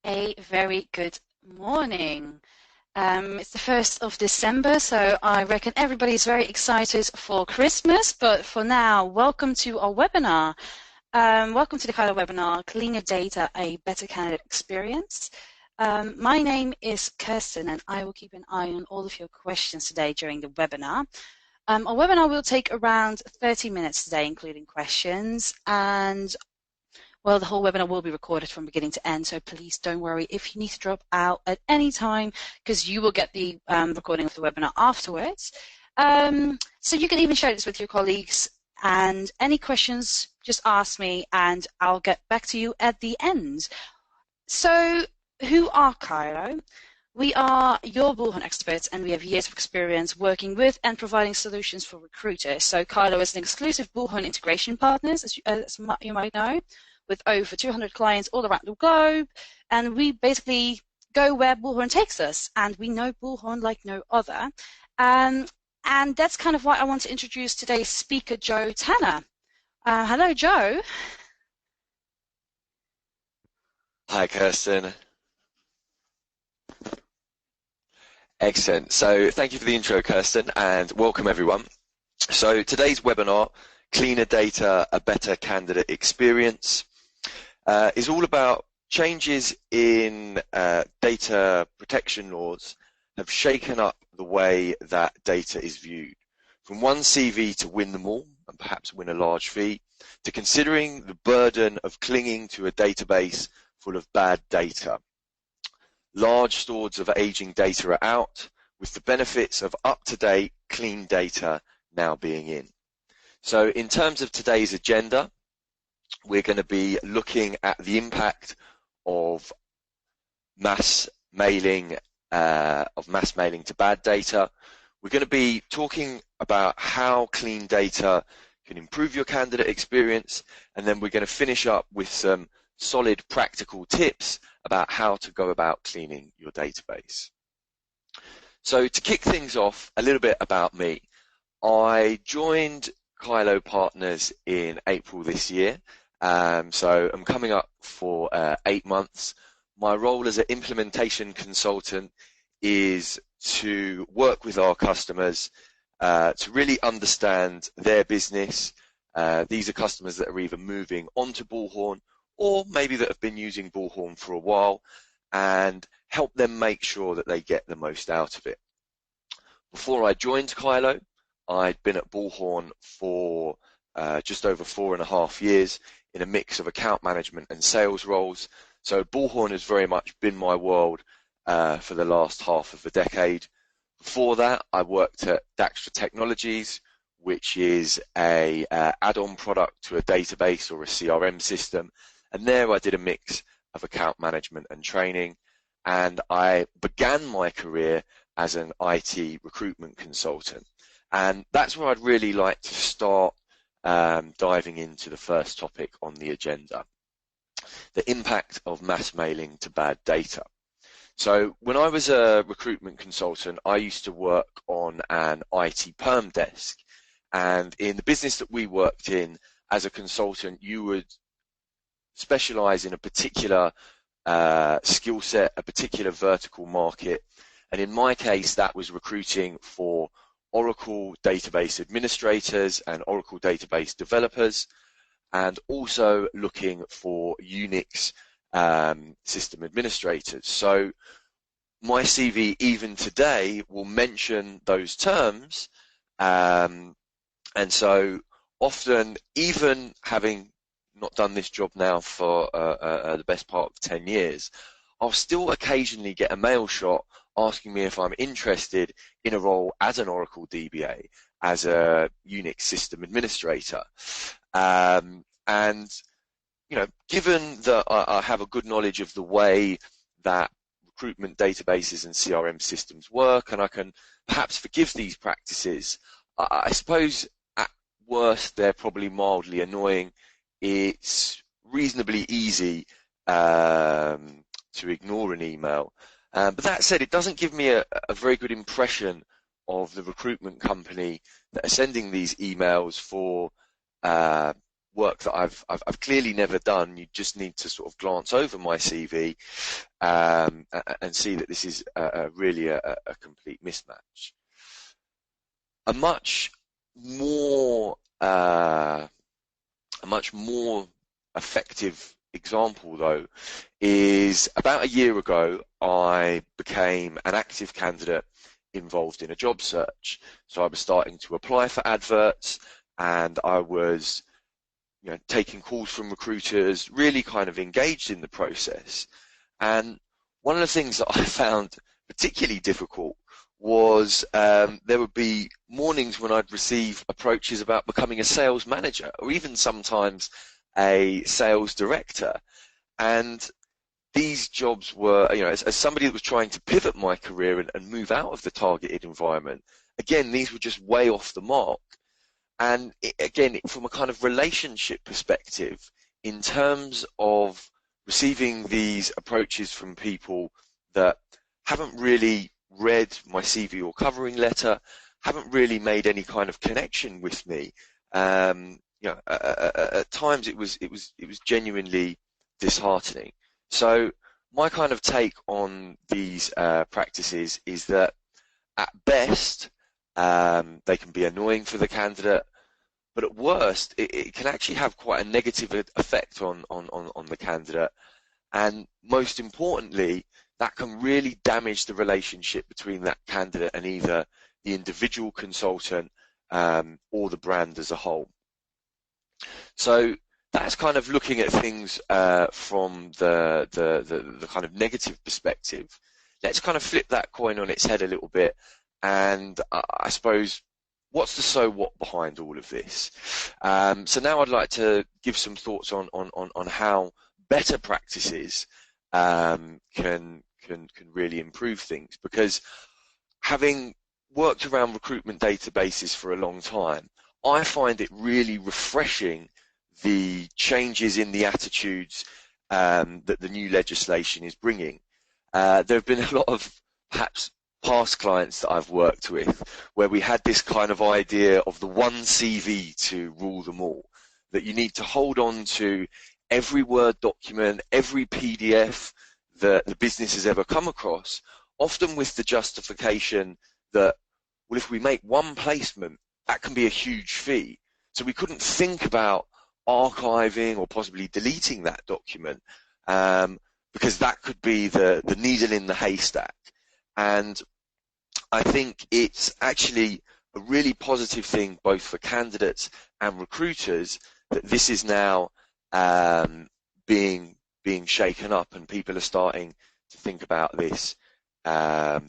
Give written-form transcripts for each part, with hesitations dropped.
A very good morning. It's the 1st of December, so I reckon everybody's very excited for Christmas. But for now, welcome to our webinar. Welcome to the Kyloe webinar, Clean Your Data, a Better Candidate Experience. My name is Kirsten, and I will keep an eye on all of your questions today during the webinar. Our webinar will take around 30 minutes today, including questions, and well, the whole webinar will be recorded from beginning to end, so please don't worry if you need to drop out at any time, because you will get the recording of the webinar afterwards. So you can even share this with your colleagues, and any questions, just ask me, and I'll get back to you at the end. So who are Kyloe? We are your Bullhorn experts, and we have years of experience working with and providing solutions for recruiters. So Kyloe is an exclusive Bullhorn integration partner, as you might know, with over 200 clients all around the globe, and we basically go where Bullhorn takes us, and we know Bullhorn like no other. And that's kind of why I want to introduce today's speaker, Joe Tanner. Hello, Joe. Hi, Kirsten. Excellent. So thank you for the intro, Kirsten, and welcome everyone. So today's webinar, Cleaner Data, a Better Candidate Experience, is all about changes in data protection laws have shaken up the way that data is viewed. From one CV to win them all, and perhaps win a large fee, to considering the burden of clinging to a database full of bad data. Large stores of aging data are out, with the benefits of up-to-date, clean data now being in. So in terms of today's agenda, we're going to be looking at the impact of mass mailing to bad data. We're going to be talking about how clean data can improve your candidate experience, and then we're going to finish up with some solid practical tips about how to go about cleaning your database. So to kick things off, a little bit about me. I joined Kyloe Partners in April this year. So I'm coming up for 8 months. My role as an implementation consultant is to work with our customers to really understand their business. These are customers that are either moving onto Bullhorn or maybe that have been using Bullhorn for a while, and help them make sure that they get the most out of it. Before I joined Kyloe, I'd been at Bullhorn for just over 4.5 years in a mix of account management and sales roles. So Bullhorn has very much been my world for the last half of a decade. Before that, I worked at Daxtra Technologies, which is a add-on product to a database or a CRM system. And there I did a mix of account management and training. And I began my career as an IT recruitment consultant. And that's where I'd really like to start diving into the first topic on the agenda, the impact of mass mailing to bad data. So when I was a recruitment consultant, I used to work on an IT perm desk. And in the business that we worked in as a consultant, you would specialize in a particular skill set, a particular vertical market. And in my case, that was recruiting for Oracle database administrators and Oracle database developers, and also looking for Unix system administrators. So my CV even today will mention those terms, and so often, even having not done this job now for the best part of 10 years, I'll still occasionally get a mail shot asking me if I'm interested in a role as an Oracle DBA, as a Unix system administrator. And, you know, given that I have a good knowledge of the way that recruitment databases and CRM systems work, and I can perhaps forgive these practices, I suppose at worst they're probably mildly annoying. It's reasonably easy to ignore an email. But that said, it doesn't give me a very good impression of the recruitment company that are sending these emails for work that I've clearly never done. You just need to sort of glance over my CV and see that this is really a complete mismatch. A much more effective example, though, is about a year ago I became an active candidate involved in a job search. So I was starting to apply for adverts, and I was taking calls from recruiters, really kind of engaged in the process. And one of the things that I found particularly difficult was there would be mornings when I'd receive approaches about becoming a sales manager, or even sometimes a sales director. And these jobs were, as somebody that was trying to pivot my career and move out of the targeted environment, again, these were just way off the mark. And again, from a kind of relationship perspective, in terms of receiving these approaches from people that haven't really read my CV or covering letter, haven't really made any kind of connection with me, at times it was genuinely disheartening. So my kind of take on these practices is that at best they can be annoying for the candidate, but at worst it can actually have quite a negative effect on the candidate, and most importantly, that can really damage the relationship between that candidate and either the individual consultant or the brand as a whole. So that's kind of looking at things from the kind of negative perspective. Let's kind of flip that coin on its head a little bit, and I suppose, what's the so what behind all of this? So now I'd like to give some thoughts on how better practices can really improve things, because having worked around recruitment databases for a long time, I find it really refreshing the changes in the attitudes that the new legislation is bringing. There have been a lot of perhaps past clients that I've worked with where we had this kind of idea of the one CV to rule them all, that you need to hold on to every Word document, every PDF that the business has ever come across, often with the justification that, well, if we make one placement, that can be a huge fee. So we couldn't think about archiving or possibly deleting that document because that could be the needle in the haystack. And I think it's actually a really positive thing both for candidates and recruiters that this is now being shaken up, and people are starting to think about this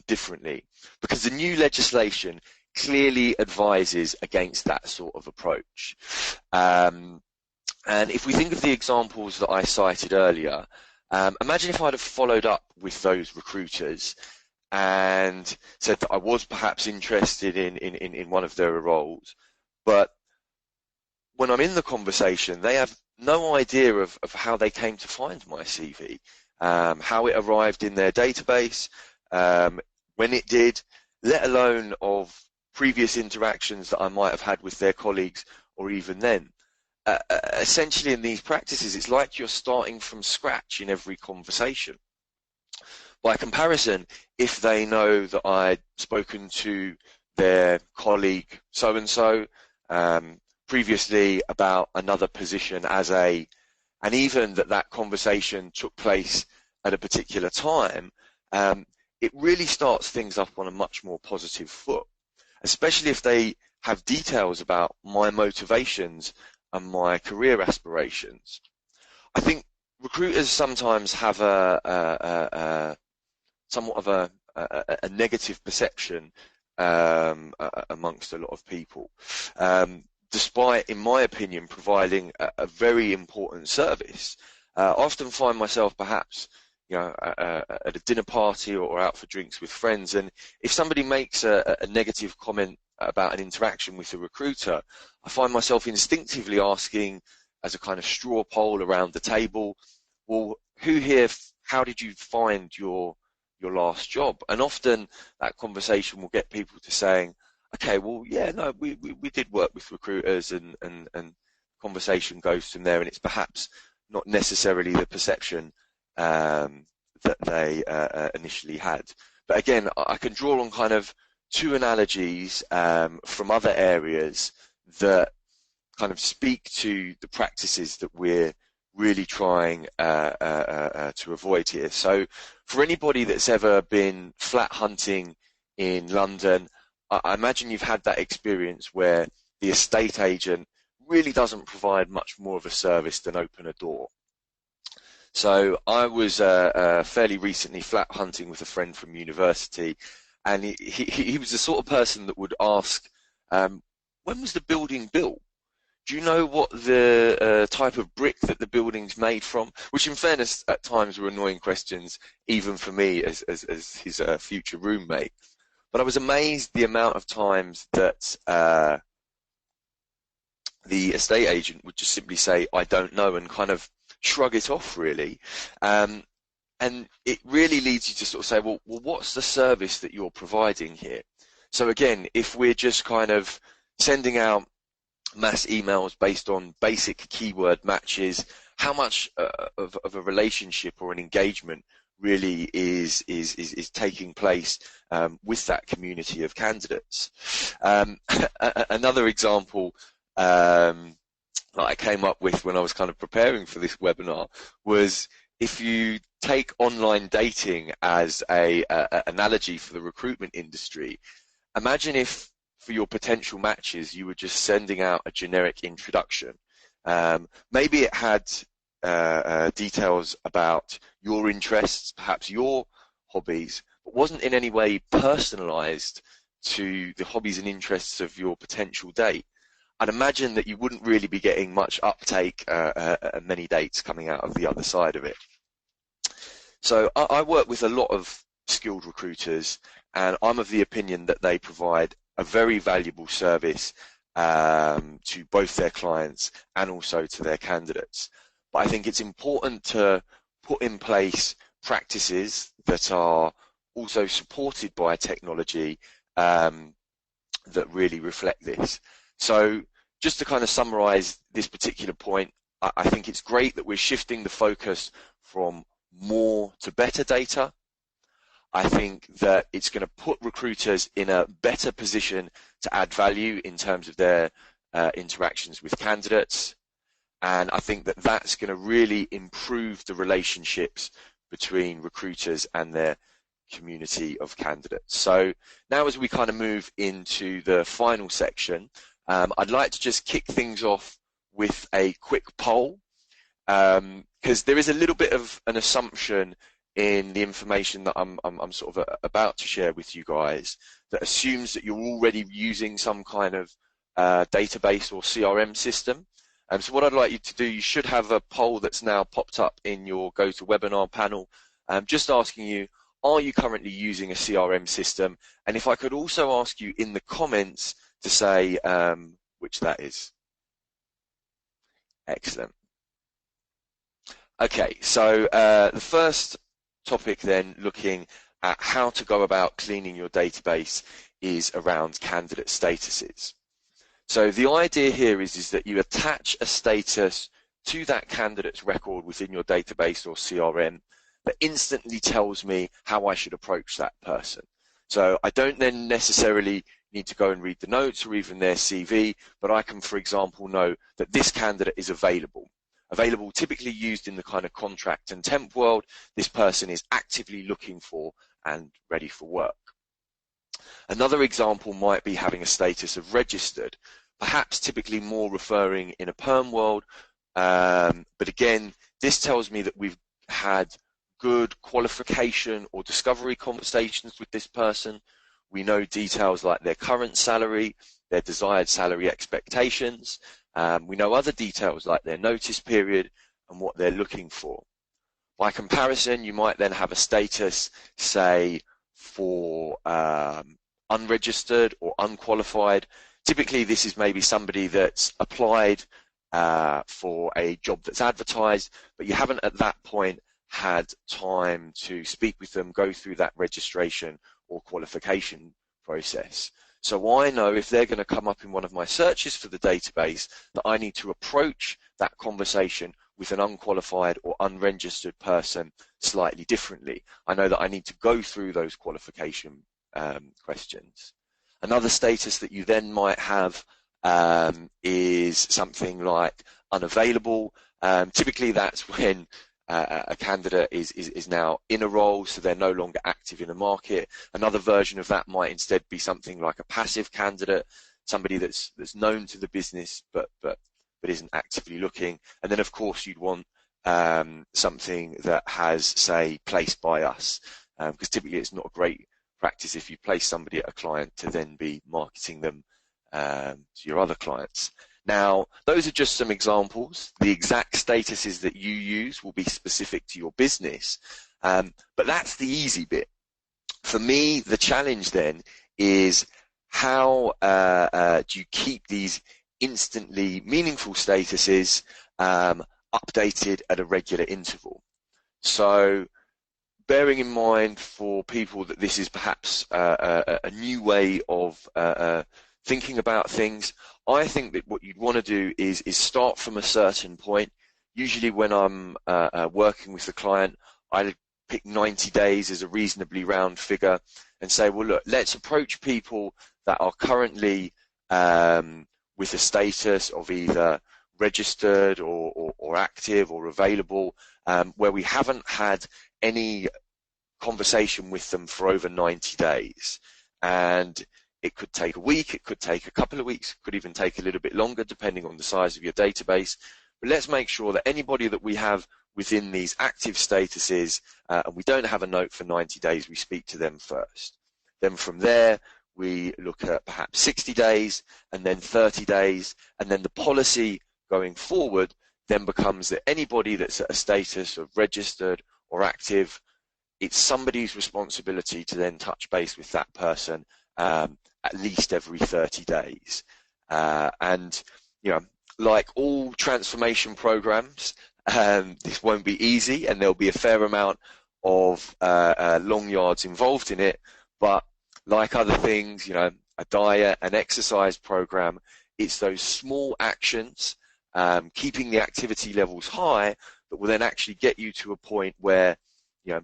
differently, because the new legislation clearly advises against that sort of approach. And if we think of the examples that I cited earlier, imagine if I'd have followed up with those recruiters and said that I was perhaps interested in one of their roles, but when I'm in the conversation, they have no idea of how they came to find my CV, how it arrived in their database, when it did, let alone of previous interactions that I might have had with their colleagues, or even then. Essentially, in these practices, it's like you're starting from scratch in every conversation. By comparison, if they know that I'd spoken to their colleague so-and-so previously about another position and even that conversation took place at a particular time, it really starts things up on a much more positive foot, especially if they have details about my motivations and my career aspirations. I think recruiters sometimes have somewhat of a negative perception amongst a lot of people, despite, in my opinion, providing a very important service. I often find myself perhaps at a dinner party or out for drinks with friends, and if somebody makes a negative comment about an interaction with a recruiter, I find myself instinctively asking, as a kind of straw poll around the table, well, who here, how did you find your last job? And often that conversation will get people to saying, okay, well, yeah, no, we did work with recruiters, and conversation goes from there, and it's perhaps not necessarily the perception that they initially had. But again, I can draw on kind of two analogies from other areas that kind of speak to the practices that we're really trying to avoid here. So for anybody that's ever been flat hunting in London, I imagine you've had that experience where the estate agent really doesn't provide much more of a service than open a door. So I was fairly recently flat hunting with a friend from university, and he was the sort of person that would ask, when was the building built? Do you know what the type of brick that the building's made from? Which, in fairness, at times were annoying questions, even for me as his future roommate. But I was amazed the amount of times that the estate agent would just simply say, I don't know, and kind of shrug it off, really. And it really leads you to sort of say, well, what's the service that you're providing here? So again, if we're just kind of sending out mass emails based on basic keyword matches, how much of a relationship or an engagement really is taking place with that community of candidates? Another example that I came up with when I was kind of preparing for this webinar was, if you take online dating as an analogy for the recruitment industry, imagine if for your potential matches you were just sending out a generic introduction. Maybe it had details about your interests, perhaps your hobbies, but wasn't in any way personalized to the hobbies and interests of your potential date. I'd imagine that you wouldn't really be getting much uptake and many dates coming out of the other side of it. So I work with a lot of skilled recruiters, and I'm of the opinion that they provide a very valuable service to both their clients and also to their candidates. But I think it's important to put in place practices that are also supported by technology that really reflect this. So just to kind of summarize this particular point, I think it's great that we're shifting the focus from more to better data. I think that it's going to put recruiters in a better position to add value in terms of their interactions with candidates. And I think that that's going to really improve the relationships between recruiters and their community of candidates. So now, as we kind of move into the final section, I'd like to just kick things off with a quick poll, because there is a little bit of an assumption in the information that I'm sort of about to share with you guys that assumes that you're already using some kind of database or CRM system. So what I'd like you to do, you should have a poll that's now popped up in your GoToWebinar panel, just asking you, are you currently using a CRM system? And if I could also ask you in the comments to say which that is. Excellent. Okay, so the first topic then, looking at how to go about cleaning your database, is around candidate statuses. So the idea here is that you attach a status to that candidate's record within your database or CRM that instantly tells me how I should approach that person. So I don't then necessarily need to go and read the notes or even their CV, but I can, for example, know that this candidate is available. Available, typically used in the kind of contract and temp world. This person is actively looking for and ready for work. Another example might be having a status of registered, perhaps typically more referring in a perm world, but again, this tells me that we've had good qualification or discovery conversations with this person. We know details like their current salary, their desired salary expectations. We know other details like their notice period and what they're looking for. By comparison, you might then have a status, say, for unregistered or unqualified. Typically, this is maybe somebody that's applied for a job that's advertised, but you haven't at that point had time to speak with them, go through that registration or qualification process. So I know if they're going to come up in one of my searches for the database that I need to approach that conversation with an unqualified or unregistered person slightly differently. I know that I need to go through those qualification questions. Another status that you then might have is something like unavailable. Typically that's when a candidate is now in a role, so they're no longer active in the market. Another version of that might instead be something like a passive candidate, somebody that's known to the business but isn't actively looking. And then of course you'd want something that has, say, placed by us, because typically it's not a great practice if you place somebody at a client to then be marketing them to your other clients. Now, those are just some examples. The exact statuses that you use will be specific to your business, but that's the easy bit. For me, the challenge then is how do you keep these instantly meaningful statuses updated at a regular interval? So, bearing in mind for people that this is perhaps a new way of thinking about things, I think that what you'd want to do is start from a certain point. Usually when I'm working with the client, I pick 90 days as a reasonably round figure and say, well, look, let's approach people that are currently with a status of either registered or active or available, where we haven't had any conversation with them for over 90 days. And it could take a week, it could take a couple of weeks, it could even take a little bit longer depending on the size of your database. But let's make sure that anybody that we have within these active statuses, and we don't have a note for 90 days, we speak to them first. Then from there, we look at perhaps 60 days and then 30 days, and then the policy going forward then becomes that anybody that's at a status of registered or active, it's somebody's responsibility to then touch base with that person at least every 30 days. And, you know, like all transformation programs, this won't be easy and there'll be a fair amount of long yards involved in it, but like other things, you know, a diet, an exercise program, it's those small actions, keeping the activity levels high, that will then actually get you to a point where, you know,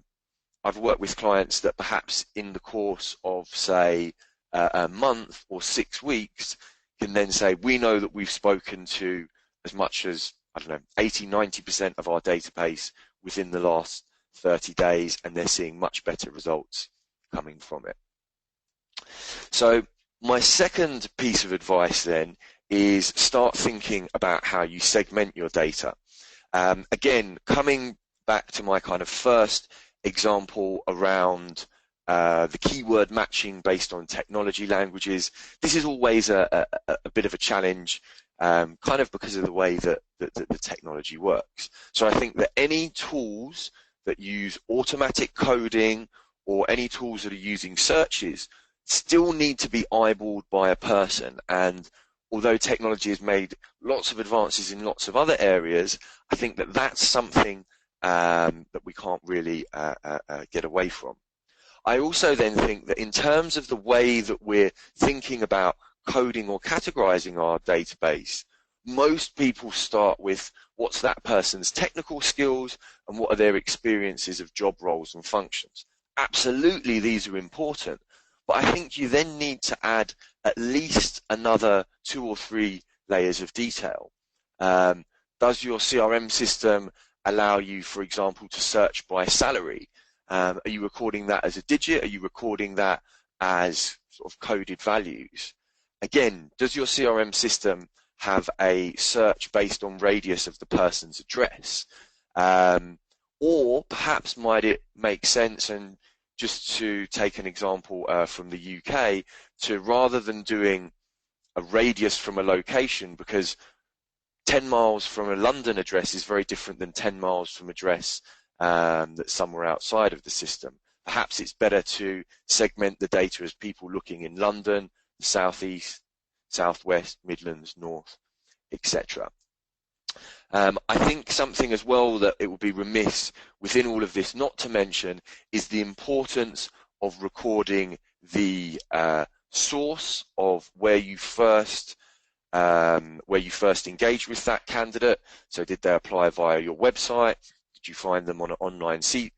I've worked with clients that perhaps in the course of, say, a month or 6 weeks can then say, we know that we've spoken to as much as, I don't know, 80-90% of our database within the last 30 days, and they're seeing much better results coming from it. So my second piece of advice then is start thinking about how you segment your data. Again, coming back to my kind of first example around the keyword matching based on technology languages, this is always a bit of a challenge, kind of because of the way that the technology works. So I think that any tools that use automatic coding or any tools that are using searches still need to be eyeballed by a person. And although technology has made lots of advances in lots of other areas, I think that that's something that we can't really get away from. I also then think that in terms of the way that we're thinking about coding or categorizing our database, most people start with what's that person's technical skills and what are their experiences of job roles and functions. Absolutely, these are important, but I think you then need to add at least another 2 or 3 layers of detail. Does your CRM system allow you, for example, to search by salary? Are you recording that as a digit? Are you recording that as sort of coded values? Again, does your CRM system have a search based on radius of the person's address? Or perhaps might it make sense, and just to take an example from the UK, to rather than doing a radius from a location, because 10 miles from a London address is very different than 10 miles from address that's somewhere outside of the system. Perhaps it's better to segment the data as people looking in London, the Southeast, Southwest, Midlands, North, etc. I think something as well that it would be remiss within all of this not to mention is the importance of recording the source of where you first engaged with that candidate. So did they apply via your website? Did you find them on an online CV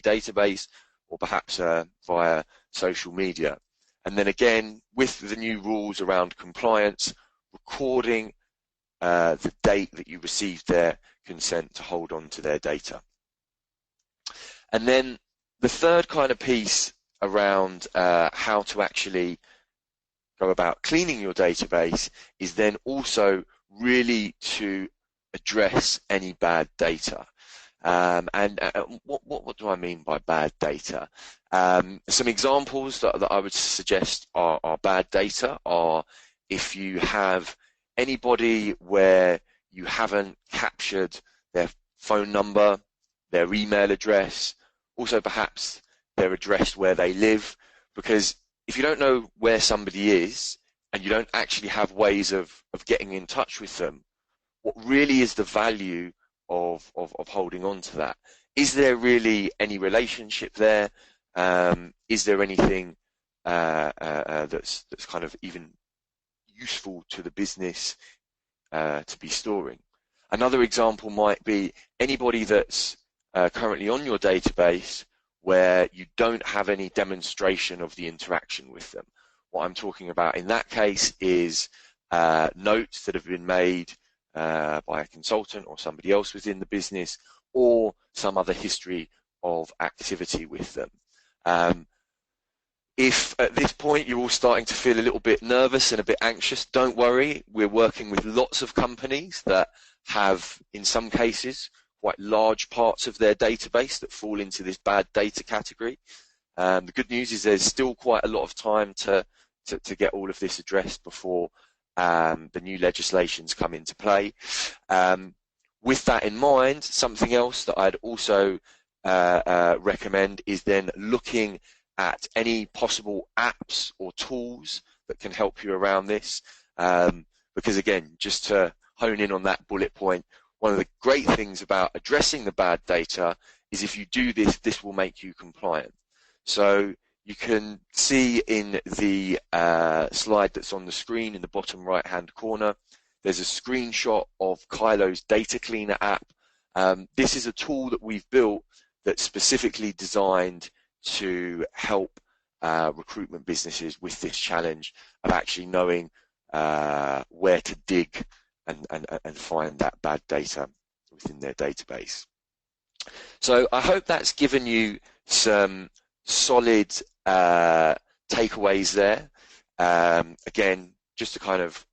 database, or perhaps via social media? And then again, with the new rules around compliance, recording the date that you received their consent to hold on to their data. And then the third kind of piece around how to actually go about cleaning your database is then also really to address any bad data. What do I mean by bad data? Some examples that I would suggest are bad data are if you have anybody where you haven't captured their phone number, their email address, also perhaps their address where they live, because if you don't know where somebody is and you don't actually have ways of getting in touch with them, what really is the value of holding on to that? Is there really any relationship there? Is there anything that's kind of even useful to the business to be storing? Another example might be anybody that's currently on your database where you don't have any demonstration of the interaction with them. What I'm talking about in that case is notes that have been made by a consultant or somebody else within the business, or some other history of activity with them. If at this point you're all starting to feel a little bit nervous and a bit anxious, don't worry. We're working with lots of companies that have, in some cases, quite large parts of their database that fall into this bad data category. The good news is there's still quite a lot of time to get all of this addressed before the new legislations come into play. With that in mind, something else that I'd also recommend is then looking at any possible apps or tools that can help you around this. Because again, just to hone in on that bullet point, one of the great things about addressing the bad data is if you do this, this will make you compliant. So you can see in the slide that's on the screen in the bottom right hand corner, there's a screenshot of Kyloe's Data Cleaner app. This is a tool that we've built that's specifically designed to help recruitment businesses with this challenge of actually knowing where to dig and find that bad data within their database. So I hope that's given you some solid takeaways there. Again, just to kind of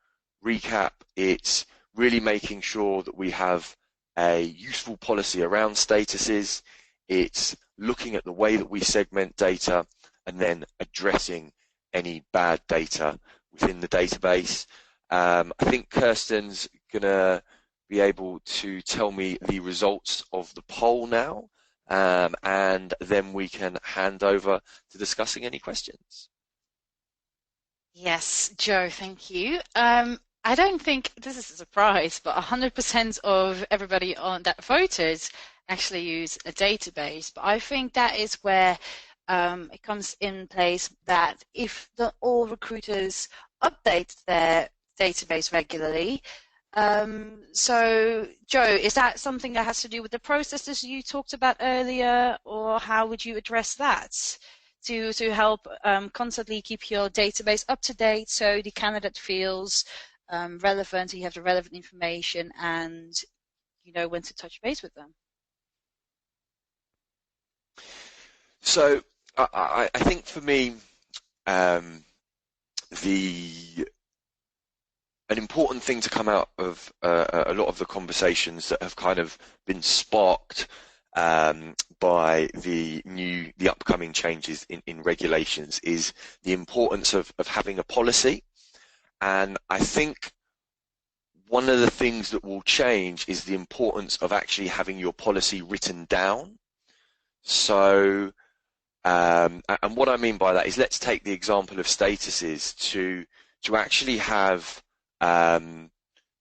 recap, it's really making sure that we have a useful policy around statuses. It's looking at the way that we segment data and then addressing any bad data within the database. I think Kirsten's going to be able to tell me the results of the poll now, and then we can hand over to discussing any questions. Yes, Joe, thank you. I don't think this is a surprise, but 100% of everybody on that voted actually use a database. But I think that is where it comes in place that if all recruiters update their database regularly. So, Joe, is that something that has to do with the processes you talked about earlier, or how would you address that to help constantly keep your database up to date so the candidate feels relevant, you have the relevant information, and you know when to touch base with them? So, I think for me, an important thing to come out of a lot of the conversations that have kind of been sparked by the upcoming changes in regulations is the importance of having a policy. And I think one of the things that will change is the importance of actually having your policy written down. So, and what I mean by that is, let's take the example of statuses to actually have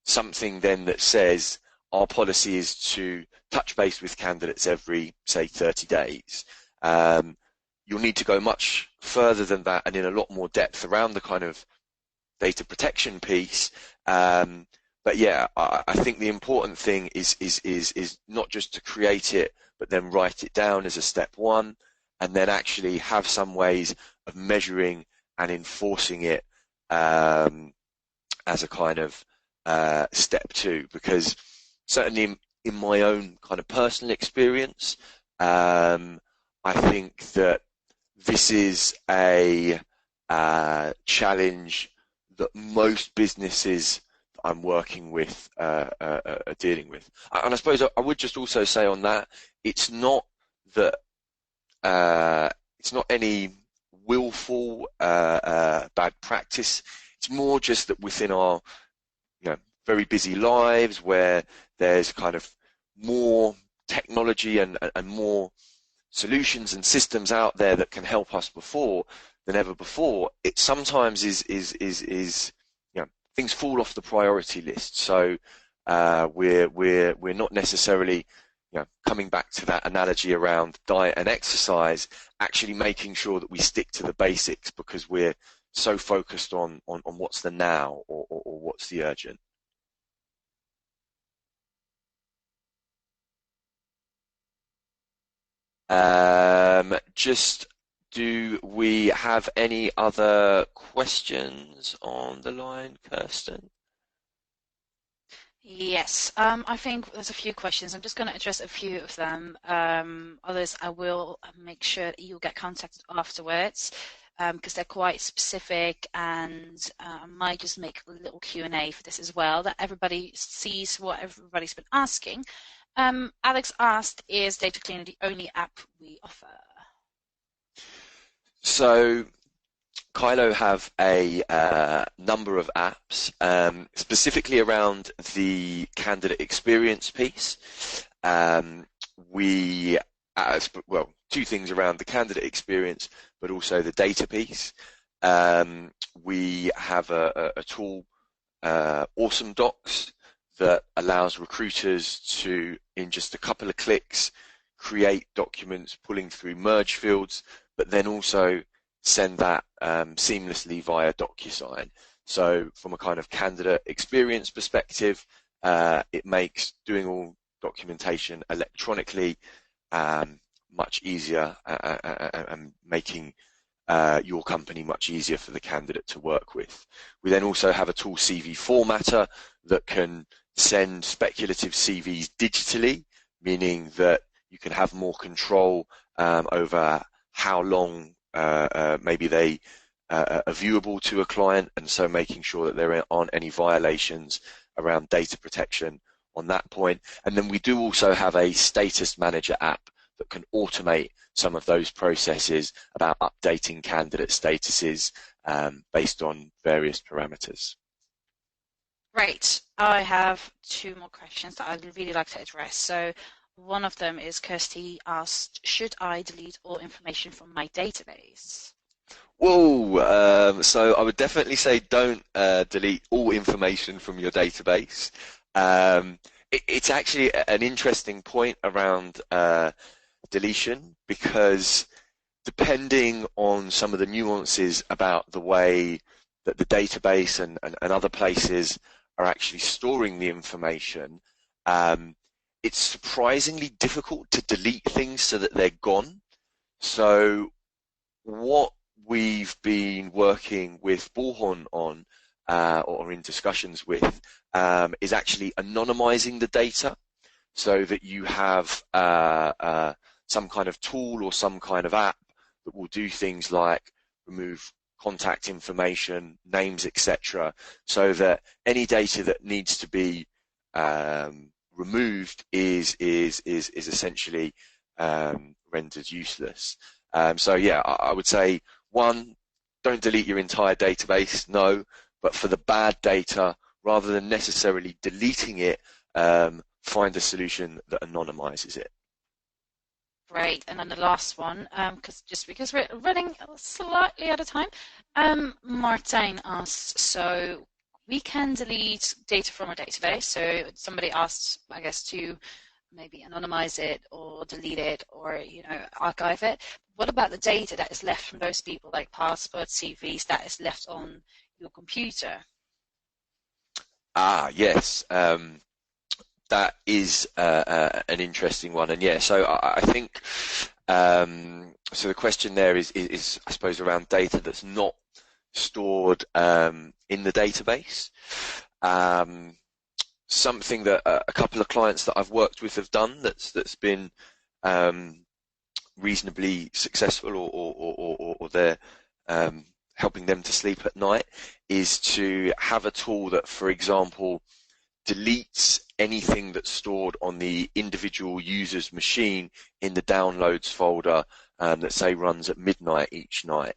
something then that says our policy is to touch base with candidates every, say, 30 days. you'll need to go much further than that and in a lot more depth around the kind of data protection piece. But yeah, I think the important thing is not just to create it, but then write it down as a step one, and then actually have some ways of measuring and enforcing it as a kind of step two. Because certainly in my own kind of personal experience, I think that this is a challenge that most businesses that I'm working with are dealing with. And I suppose I would just also say on that, it's not that it's not any willful bad practice. It's more just that within our very busy lives, where there's kind of more technology and more solutions and systems out there that can help us than ever before, it sometimes is things fall off the priority list. So we're not necessarily coming back to that analogy around diet and exercise, actually making sure that we stick to the basics, because we're so focused on what's the now or what's the urgent. Just, do we have any other questions on the line, Kirsten? Yes, I think there's a few questions. I'm just going to address a few of them. Others I will make sure that you'll get contacted afterwards, because they're quite specific, and I might just make a little Q&A for this as well, that everybody sees what everybody's been asking. Alex asked, is Data Cleaner the only app we offer? So Kyloe have a number of apps, specifically around the candidate experience piece. We, well, two things around the candidate experience, but also the data piece. We have a tool, Awesome Docs, that allows recruiters to, in just a couple of clicks, create documents pulling through merge fields, but then also send that seamlessly via DocuSign. So from a kind of candidate experience perspective, it makes doing all documentation electronically much easier, and making your company much easier for the candidate to work with. We then also have a tool, CV Formatter, that can send speculative CVs digitally, meaning that you can have more control over how long maybe they are viewable to a client, and so making sure that there aren't any violations around data protection on that point. And then we do also have a status manager app that can automate some of those processes about updating candidate statuses based on various parameters. Right, I have two more questions that I'd really like to address. So one of them is, Kirsty asked, should I delete all information from my database? Whoa, so I would definitely say don't delete all information from your database. It's actually an interesting point around deletion, because depending on some of the nuances about the way that the database and other places are actually storing the information, it's surprisingly difficult to delete things so that they're gone. So what we've been working with Bullhorn on, or in discussions with, is actually anonymizing the data, so that you have some kind of tool or some kind of app that will do things like remove contact information, names, etc., so that any data that needs to be removed is essentially rendered useless. So yeah, I would say, one, don't delete your entire database, no, but for the bad data, rather than necessarily deleting it, find a solution that anonymizes it. Great, and then the last one, because we're running slightly out of time, Martijn asks, so we can delete data from our database. So somebody asked, I guess, to maybe anonymize it or delete it or archive it. what about the data that is left from those people, like passports, CVs, that is left on your computer? Yes. That is an interesting one, and yeah, so I think so. The question there is I suppose around data that's not stored in the database. Something that a couple of clients that I've worked with have done that's been reasonably successful, or they're helping them to sleep at night, is to have a tool that, for example, deletes anything that's stored on the individual user's machine in the downloads folder that, say, runs at midnight each night.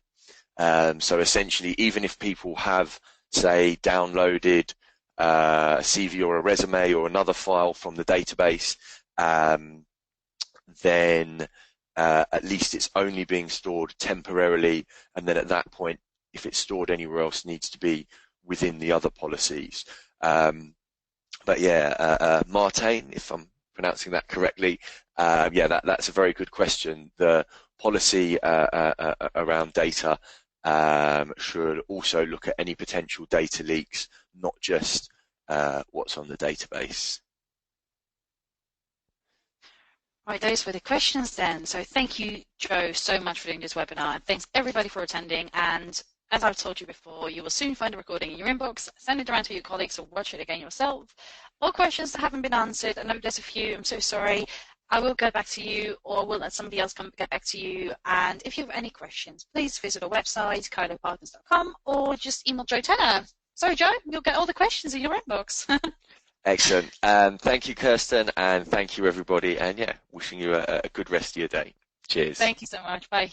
So essentially, even if people have, say, downloaded a CV or a resume or another file from the database, then at least it's only being stored temporarily, and then at that point, if it's stored anywhere else, needs to be within the other policies. But yeah, Martain, if I'm pronouncing that correctly, yeah, that's a very good question. The policy around data should also look at any potential data leaks, not just what's on the database. Right, those were the questions then. So thank you, Joe, so much for doing this webinar, and thanks everybody for attending. And as I've told you before, you will soon find a recording in your inbox. Send it around to your colleagues or watch it again yourself. All questions that haven't been answered, I know there's a few, I'm so sorry. I will get back to you, or will let somebody else get back to you. And if you have any questions, please visit our website, kyloepartners.com, or just email Joe Tanner. Sorry, Joe, you'll get all the questions in your inbox. Excellent. Thank you, Kirsten, and thank you, everybody. And yeah, wishing you a good rest of your day. Cheers. Thank you so much. Bye.